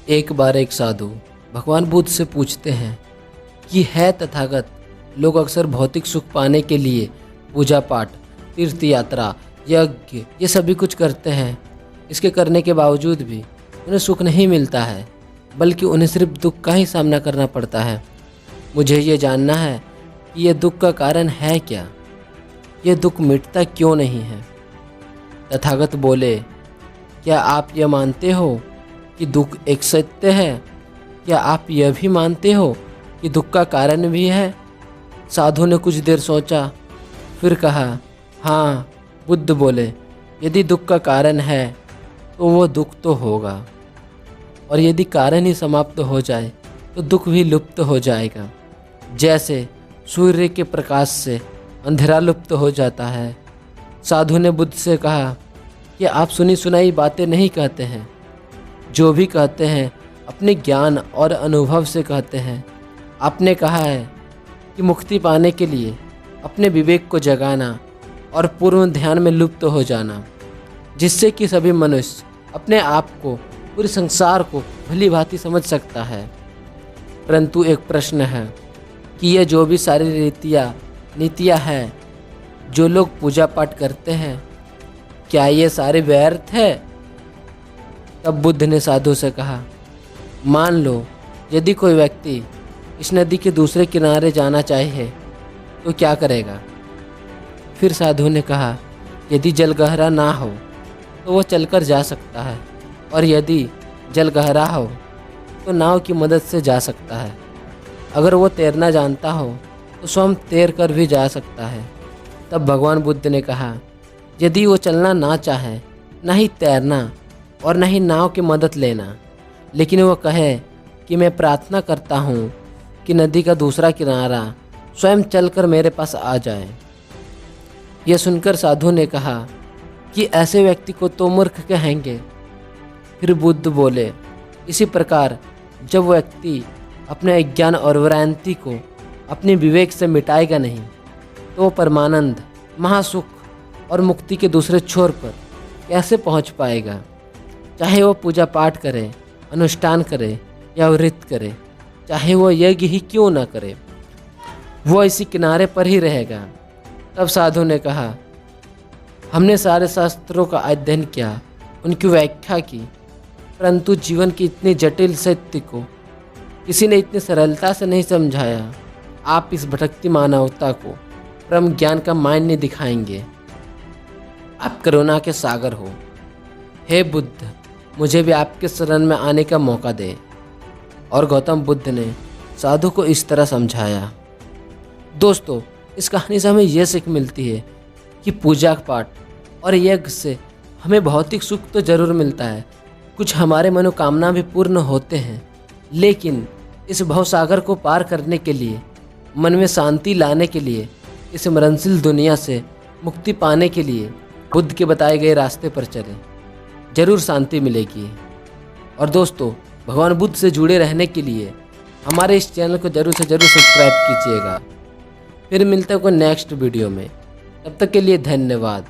एक बार एक साधु भगवान बुद्ध से पूछते हैं कि है तथागत, लोग अक्सर भौतिक सुख पाने के लिए पूजा पाठ, तीर्थ यात्रा, यज्ञ ये सभी कुछ करते हैं। इसके करने के बावजूद भी उन्हें सुख नहीं मिलता है, बल्कि उन्हें सिर्फ दुख का ही सामना करना पड़ता है। मुझे ये जानना है कि यह दुख का कारण है क्या, यह दुख मिटता क्यों नहीं है। तथागत बोले, क्या आप यह मानते हो कि दुख एक सत्य है? क्या आप यह भी मानते हो कि दुख का कारण भी है? साधु ने कुछ देर सोचा, फिर कहा, हाँ। बुद्ध बोले, यदि दुख का कारण है तो वो दुख तो होगा, और यदि कारण ही समाप्त हो जाए तो दुख भी लुप्त हो जाएगा। जैसे सूर्य के प्रकाश से अंधेरा लुप्त हो जाता है। साधु ने बुद्ध से कहा कि आप सुनी सुनाई बातें नहीं कहते हैं, जो भी कहते हैं अपने ज्ञान और अनुभव से कहते हैं। आपने कहा है कि मुक्ति पाने के लिए अपने विवेक को जगाना और पूर्ण ध्यान में लुप्त हो जाना, जिससे कि सभी मनुष्य अपने आप को, पूरे संसार को भली भांति समझ सकता है। परंतु एक प्रश्न है कि ये जो भी सारी नीतियाँ हैं जो लोग पूजा पाठ करते हैं, क्या ये सारे व्यर्थ है? तब बुद्ध ने साधु से कहा, मान लो यदि कोई व्यक्ति इस नदी के दूसरे किनारे जाना चाहे तो क्या करेगा? फिर साधु ने कहा, यदि जल गहरा ना हो तो वो चलकर जा सकता है, और यदि जल गहरा हो तो नाव की मदद से जा सकता है। अगर वो तैरना जानता हो तो स्वयं तैर कर भी जा सकता है। तब भगवान बुद्ध ने कहा, यदि वो चलना ना चाहे, ना ही तैरना और ना ही नाव की मदद लेना, लेकिन वो कहे कि मैं प्रार्थना करता हूँ कि नदी का दूसरा किनारा स्वयं चलकर मेरे पास आ जाए। यह सुनकर साधु ने कहा कि ऐसे व्यक्ति को तो मूर्ख कहेंगे। फिर बुद्ध बोले, इसी प्रकार जब व्यक्ति अपने अज्ञान और भ्रांति को अपने विवेक से मिटाएगा नहीं, तो वो परमानंद, महासुख और मुक्ति के दूसरे छोर पर कैसे पहुंच पाएगा? चाहे वो पूजा पाठ करे, अनुष्ठान करे या व्रत करे, चाहे वो यज्ञ ही क्यों ना करे, वो इसी किनारे पर ही रहेगा। तब साधु ने कहा, हमने सारे शास्त्रों का अध्ययन किया, उनकी व्याख्या की, परंतु जीवन की इतनी जटिल सत्य को किसी ने इतनी सरलता से नहीं समझाया। आप इस भटकती मानवता को परम ज्ञान का मान्य दिखाएंगे। आप करुणा के सागर हो। हे बुद्ध, मुझे भी आपके शरण में आने का मौका दे। और गौतम बुद्ध ने साधु को इस तरह समझाया। दोस्तों, इस कहानी से हमें यह सीख मिलती है कि पूजा पाठ और यज्ञ से हमें भौतिक सुख तो जरूर मिलता है, कुछ हमारे मनोकामना भी पूर्ण होते हैं, लेकिन इस भवसागर को पार करने के लिए, मन में शांति लाने के लिए, इस मरणशील दुनिया से मुक्ति पाने के लिए बुद्ध के बताए गए रास्ते पर चलें, जरूर शांति मिलेगी। और दोस्तों, भगवान बुद्ध से जुड़े रहने के लिए हमारे इस चैनल को जरूर से जरूर सब्सक्राइब कीजिएगा। फिर मिलते हैं कोई नेक्स्ट वीडियो में, तब तक के लिए धन्यवाद।